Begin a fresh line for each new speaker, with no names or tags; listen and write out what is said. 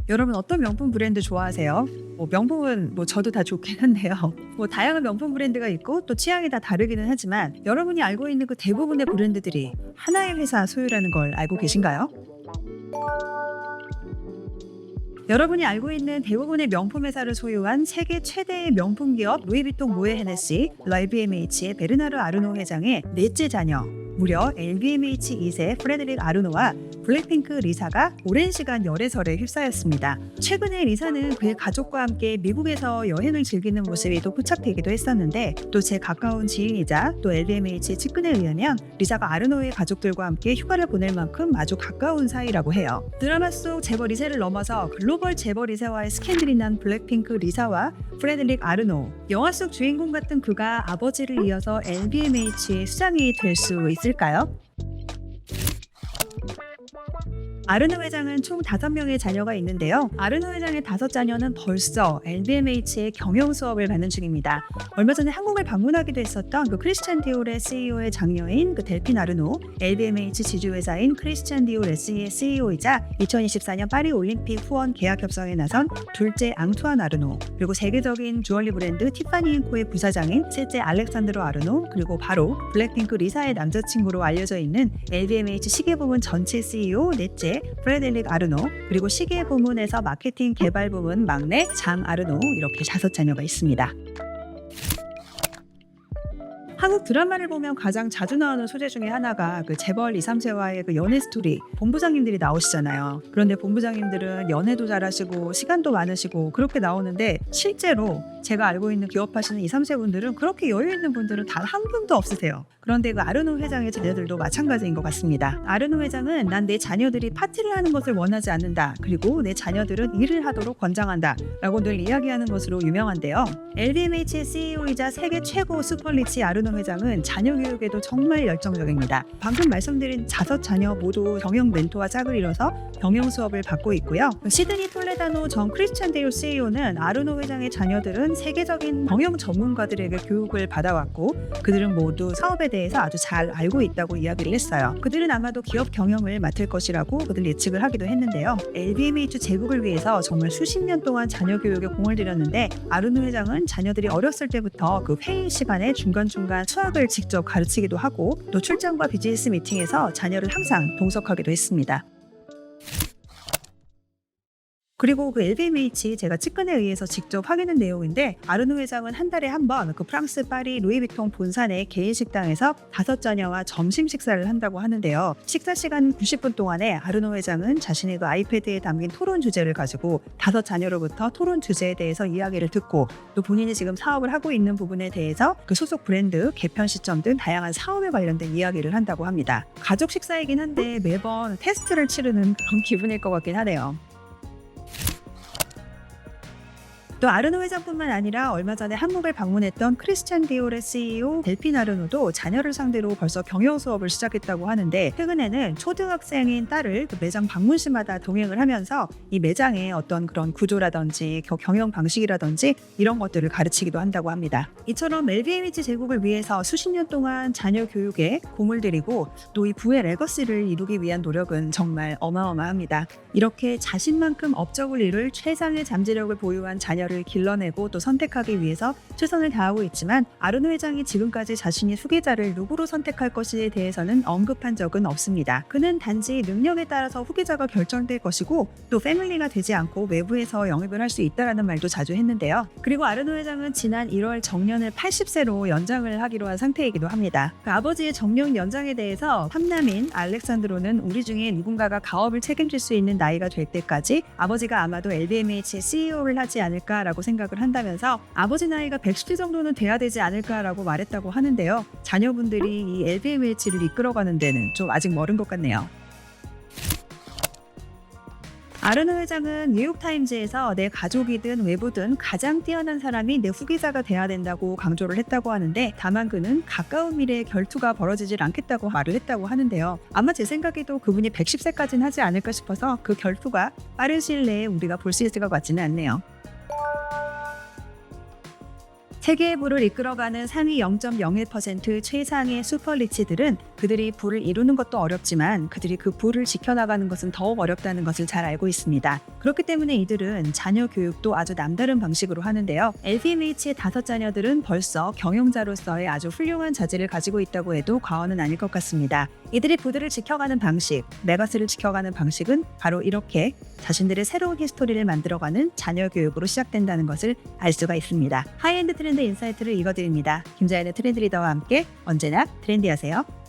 여러분 어떤 명품 브랜드 좋아하세요? 명품은 저도 다 좋긴 한데요. 다양한 명품 브랜드가 있고 또 취향이 다 다르기는 하지만 여러분이 알고 있는 그 대부분의 브랜드들이 하나의 회사 소유라는 걸 알고 계신가요? 여러분이 알고 있는 대부분의 명품 회사를 소유한 세계 최대의 명품 기업 루이비통 모에 헤네시, LVMH의 베르나르 아르노 회장의 넷째 자녀, 무려 LVMH 2세 프레드릭 아르노와 블랙핑크 리사가 오랜 시간 열애설에 휩싸였습니다. 최근에 리사는 그의 가족과 함께 미국에서 여행을 즐기는 모습이 또 포착되기도 했었는데, 또 제 가까운 지인이자 또 LVMH 측근에 의하면 리사가 아르노의 가족들과 함께 휴가를 보낼 만큼 아주 가까운 사이라고 해요. 드라마 속 재벌 2세를 넘어서 글로벌 재벌 2세와의 스캔들이 난 블랙핑크 리사와 프레드릭 아르노, 영화 속 주인공 같은 그가 아버지를 이어서 LVMH의 수장이 될 수 있을까요? 아르노 회장은 총 5명의 자녀가 있는데요. 아르노 회장의 5자녀는 벌써 LVMH의 경영 수업을 받는 중입니다. 얼마 전에 한국을 방문하기도 했었던 그 크리스찬 디올의 CEO의 장녀인 그 델핀 아르노, LVMH 지주회사인 크리스찬 디올 SE의 CEO이자 2024년 파리 올림픽 후원 계약 협상에 나선 둘째 앙투안 아르노, 그리고 세계적인 주얼리 브랜드 티파니 앤 코의 부사장인 셋째 알렉산드로 아르노, 그리고 바로 블랙핑크 리사의 남자친구로 알려져 있는 LVMH 시계 부문 전체 CEO 넷째 프레드릭 아르노, 그리고 시계 부문에서 마케팅 개발 부문 막내 장 아르노, 이렇게 5자녀가 있습니다. 한국 드라마를 보면 가장 자주 나오는 소재 중에 하나가 그 재벌 2, 3세와의 그 연애 스토리, 본부장님들이 나오시잖아요. 그런데 본부장님들은 연애도 잘하시고 시간도 많으시고 그렇게 나오는데, 실제로 제가 알고 있는 기업하시는 2, 3세 분들은 그렇게 여유 있는 분들은 단 한 분도 없으세요. 그런데 그 아르노 회장의 자녀들도 마찬가지인 것 같습니다. 아르노 회장은 난 내 자녀들이 파티를 하는 것을 원하지 않는다, 그리고 내 자녀들은 일을 하도록 권장한다 라고 늘 이야기하는 것으로 유명한데요. LVMH의 CEO이자 세계 최고 슈퍼리치 아르노 회장은 자녀 교육에도 정말 열정적입니다. 방금 말씀드린 5자녀 모두 경영 멘토와 짝을 이뤄서 경영 수업을 받고 있고요. 시드니 톨레다노 전 크리스찬 디올 CEO는 아르노 회장의 자녀들은 세계적인 경영 전문가들에게 교육을 받아왔고, 그들은 모두 사업에 대해서 아주 잘 알고 있다고 이야기를 했어요. 그들은 아마도 기업 경영을 맡을 것이라고 그들 예측을 하기도 했는데요. LVMH 제국을 위해서 정말 수십 년 동안 자녀 교육에 공을 들였는데, 아르노 회장은 자녀들이 어렸을 때부터 그 회의 시간에 중간중간 수학을 직접 가르치기도 하고, 또 출장과 비즈니스 미팅에서 자녀를 항상 동석하기도 했습니다. 그리고 그 LVMH 제가 측근에 의해서 직접 확인한 내용인데, 아르노 회장은 한 달에 한 번 그 프랑스 파리 루이비통 본사 내 개인 식당에서 5자녀와 점심 식사를 한다고 하는데요. 식사 시간 90분 동안에 아르노 회장은 자신의 그 아이패드에 담긴 토론 주제를 가지고 5자녀로부터 토론 주제에 대해서 이야기를 듣고, 또 본인이 지금 사업을 하고 있는 부분에 대해서 그 소속 브랜드, 개편 시점 등 다양한 사업에 관련된 이야기를 한다고 합니다. 가족 식사이긴 한데 매번 테스트를 치르는 그런 기분일 것 같긴 하네요. 또 아르노 회장뿐만 아니라 얼마 전에 한국을 방문했던 크리스찬 디올의 CEO 델핀 아르노도 자녀를 상대로 벌써 경영 수업을 시작했다고 하는데, 최근에는 초등학생인 딸을 그 매장 방문 시마다 동행을 하면서 이 매장의 어떤 그런 구조라든지 경영 방식이라든지 이런 것들을 가르치기도 한다고 합니다. 이처럼 LVMH 제국을 위해서 수십 년 동안 자녀 교육에 공을 들이고 또 이 부의 레거시를 이루기 위한 노력은 정말 어마어마합니다. 이렇게 자신만큼 업적을 이룰 최상의 잠재력을 보유한 자녀를 길러내고 또 선택하기 위해서 최선을 다하고 있지만, 아르노 회장이 지금까지 자신이 후계자를 누구로 선택할 것에 대해서는 언급한 적은 없습니다. 그는 단지 능력에 따라서 후계자가 결정될 것이고, 또 패밀리가 되지 않고 외부에서 영입을 할 수 있다라는 말도 자주 했는데요. 그리고 아르노 회장은 지난 1월 정년을 80세로 연장을 하기로 한 상태이기도 합니다. 그 아버지의 정년 연장에 대해서 삼남인 알렉산드로는 우리 중에 누군가가 가업을 책임질 수 있는 나이가 될 때까지 아버지가 아마도 LVMH의 CEO를 하지 않을까라고 생각을 한다면서 아버지 나이가 110세 정도는 돼야 되지 않을까라고 말했다고 하는데요. 자녀분들이 이 LVMH를 이끌어가는 데는 좀 아직 멀은 것 같네요. 아르노 회장은 뉴욕타임즈에서 내 가족이든 외부든 가장 뛰어난 사람이 내 후계자가 돼야 된다고 강조를 했다고 하는데, 다만 그는 가까운 미래에 결투가 벌어지질 않겠다고 말을 했다고 하는데요. 아마 제 생각에도 그분이 110세까지는 하지 않을까 싶어서 그 결투가 빠른 시일 내에 우리가 볼 수 있을 것 같지는 않네요. 세계의 부를 이끌어가는 상위 0.01% 최상의 슈퍼리치들은 그들이 부를 이루는 것도 어렵지만 그들이 그 부를 지켜나가는 것은 더욱 어렵다는 것을 잘 알고 있습니다. 그렇기 때문에 이들은 자녀 교육도 아주 남다른 방식으로 하는데요. LVMH의 5자녀들은 벌써 경영자로서의 아주 훌륭한 자질을 가지고 있다고 해도 과언은 아닐 것 같습니다. 이들이 부들을 지켜가는 방식, 메가스를 지켜가는 방식은 바로 이렇게 자신들의 새로운 히스토리를 만들어가는 자녀 교육으로 시작된다는 것을 알 수가 있습니다. 하이엔드 트렌드 인사이트를 읽어드립니다. 김자연의 트렌드 리더와 함께 언제나 트렌디하세요.